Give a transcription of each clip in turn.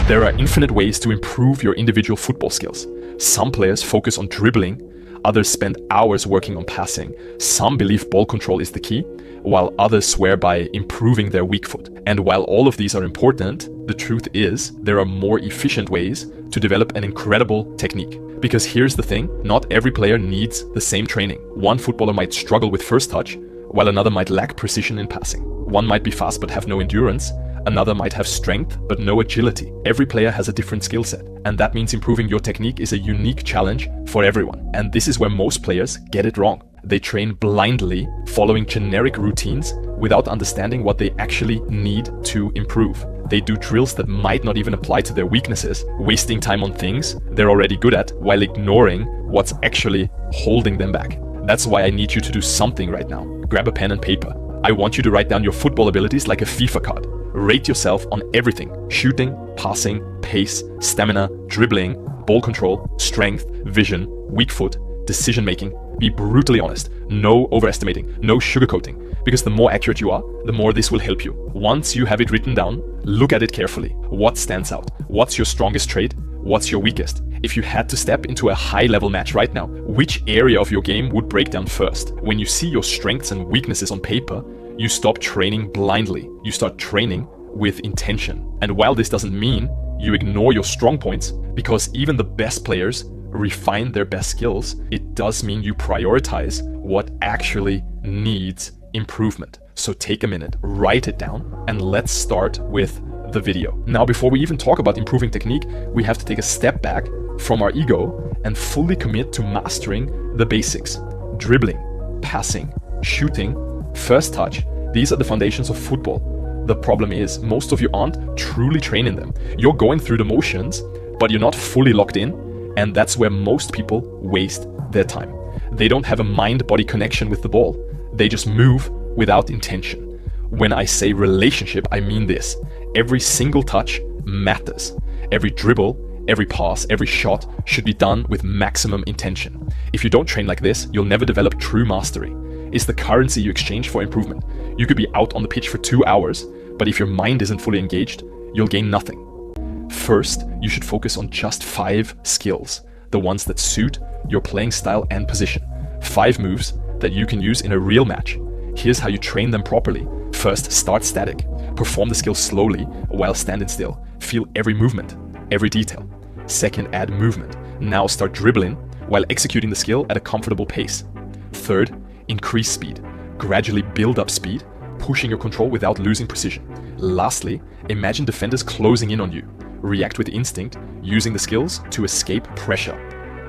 There are infinite ways to improve your individual football skills. Some players focus on dribbling, others spend hours working on passing. Some believe ball control is the key, while others swear by improving their weak foot. And while all of these are important, the truth is there are more efficient ways to develop an incredible technique. Because here's the thing, not every player needs the same training. One footballer might struggle with first touch, while another might lack precision in passing. One might be fast but have no endurance. Another might have strength but no agility. Every player has a different skill set, and that means improving your technique is a unique challenge for everyone. And this is where most players get it wrong. They train blindly, following generic routines without understanding what they actually need to improve. They do drills that might not even apply to their weaknesses, wasting time on things they're already good at while ignoring what's actually holding them back. That's why I need you to do something right now. Grab a pen and paper. I want you to write down your football abilities like a FIFA card. Rate yourself on everything: shooting, passing, pace, stamina, dribbling, ball control, strength, vision, weak foot, decision making. Be brutally honest. No overestimating, no sugarcoating, because the more accurate you are, the more this will help you. Once you have it written down, look at it carefully. What stands out? What's your strongest trait? What's your weakest? If you had to step into a high-level match right now, which area of your game would break down first? When you see your strengths and weaknesses on paper, you stop training blindly. You start training with intention. And while this doesn't mean you ignore your strong points, because even the best players refine their best skills, it does mean you prioritize what actually needs improvement. So take a minute, write it down, and let's start with the video. Now, before we even talk about improving technique, we have to take a step back from our ego and fully commit to mastering the basics. Dribbling, passing, shooting, first touch, these are the foundations of football. The problem is, most of you aren't truly training them. You're going through the motions, but you're not fully locked in, and that's where most people waste their time. They don't have a mind-body connection with the ball. They just move without intention. When I say relationship, I mean this. Every single touch matters. Every dribble, every pass, every shot should be done with maximum intention. If you don't train like this, you'll never develop true mastery. It's the currency you exchange for improvement. You could be out on the pitch for 2 hours, but if your mind isn't fully engaged, you'll gain nothing. First, you should focus on just 5 skills, the ones that suit your playing style and position. 5 moves that you can use in a real match. Here's how you train them properly. First, start static. Perform the skill slowly while standing still. Feel every movement, every detail. Second, add movement. Now start dribbling while executing the skill at a comfortable pace. Third, increase speed. Gradually build up speed, pushing your control without losing precision. Lastly, imagine defenders closing in on you. React with instinct, using the skills to escape pressure.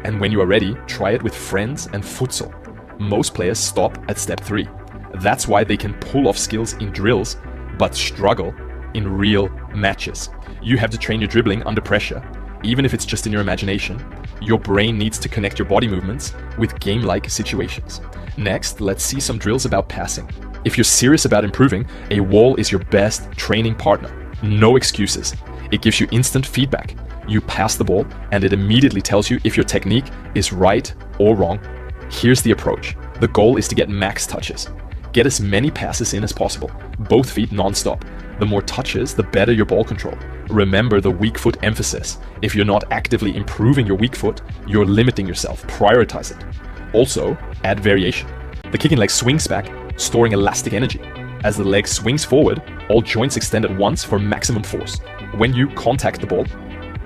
And when you are ready, try it with friends and futsal. Most players stop at step 3. That's why they can pull off skills in drills, but struggle in real matches. You have to train your dribbling under pressure, even if it's just in your imagination. Your brain needs to connect your body movements with game-like situations. Next, let's see some drills about passing. If you're serious about improving, a wall is your best training partner. No excuses. It gives you instant feedback. You pass the ball, and it immediately tells you if your technique is right or wrong. Here's the approach. The goal is to get max touches. Get as many passes in as possible, both feet non-stop. The more touches, the better your ball control. Remember the weak foot emphasis. If you're not actively improving your weak foot, you're limiting yourself. Prioritize it. Also, add variation. The kicking leg swings back, storing elastic energy. As the leg swings forward, all joints extend at once for maximum force. When you contact the ball,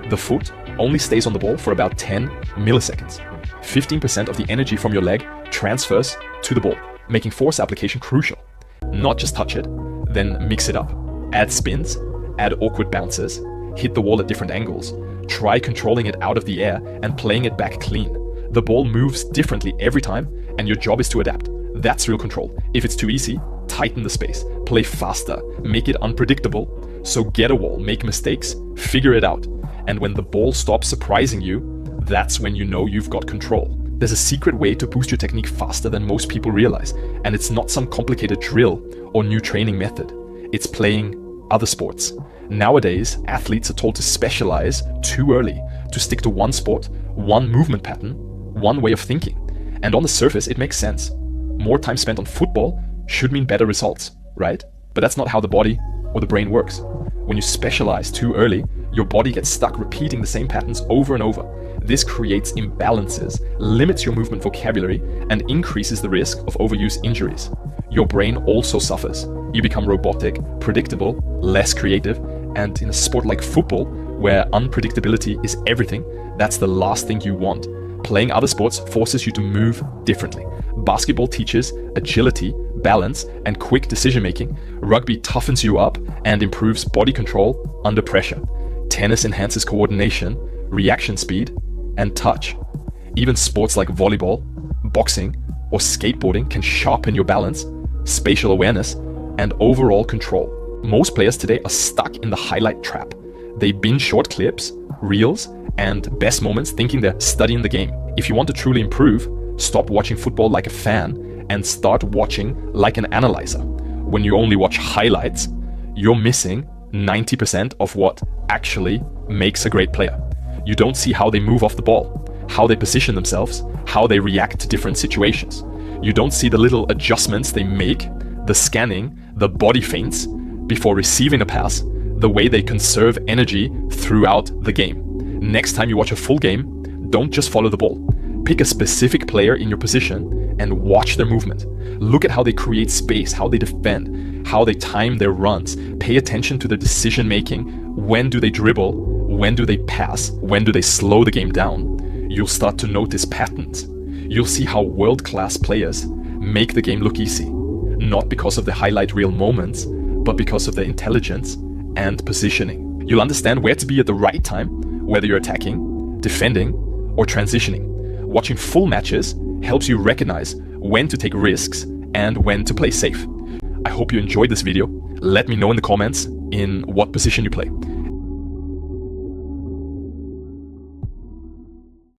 the foot only stays on the ball for about 10 milliseconds. 15% of the energy from your leg transfers to the ball, making force application crucial. Not just touch it, then mix it up. Add spins, add awkward bounces, hit the wall at different angles. Try controlling it out of the air and playing it back clean. The ball moves differently every time, and your job is to adapt. That's real control. If it's too easy, tighten the space. Play faster. Make it unpredictable. So get a wall, make mistakes, figure it out. And when the ball stops surprising you, that's when you know you've got control. There's a secret way to boost your technique faster than most people realize, and it's not some complicated drill or new training method. It's playing other sports. Nowadays, athletes are told to specialize too early, to stick to one sport, one movement pattern, one way of thinking. And on the surface, it makes sense. More time spent on football should mean better results, right? But that's not how the body or the brain works. When you specialize too early, Your body gets stuck repeating the same patterns over and over. This creates imbalances, limits your movement vocabulary, and increases the risk of overuse injuries. Your brain also suffers. You become robotic, predictable, less creative, and in a sport like football, where unpredictability is everything, that's the last thing you want. Playing other sports forces you to move differently. Basketball teaches agility, balance, and quick decision-making. Rugby toughens you up and improves body control under pressure. Tennis enhances coordination, reaction speed, and touch. Even sports like volleyball, boxing, or skateboarding can sharpen your balance, spatial awareness, and overall control. Most players today are stuck in the highlight trap. They binge short clips, reels, and best moments thinking they're studying the game. If you want to truly improve, stop watching football like a fan and start watching like an analyzer. When you only watch highlights, you're missing 90% of what actually makes a great player. You don't see how they move off the ball, how they position themselves, how they react to different situations. You don't see the little adjustments they make, the scanning, the body feints before receiving a pass, the way they conserve energy throughout the game. Next time you watch a full game, don't just follow the ball. Pick a specific player in your position and watch their movement. Look at how they create space, how they defend, how they time their runs. Pay attention to their decision making. When do they dribble? When do they pass? When do they slow the game down? You'll start to notice patterns. You'll see how world-class players make the game look easy. Not because of the highlight reel moments, but because of their intelligence and positioning. You'll understand where to be at the right time, whether you're attacking, defending, or transitioning. Watching full matches helps you recognize when to take risks and when to play safe. I hope you enjoyed this video. Let me know in the comments in what position you play.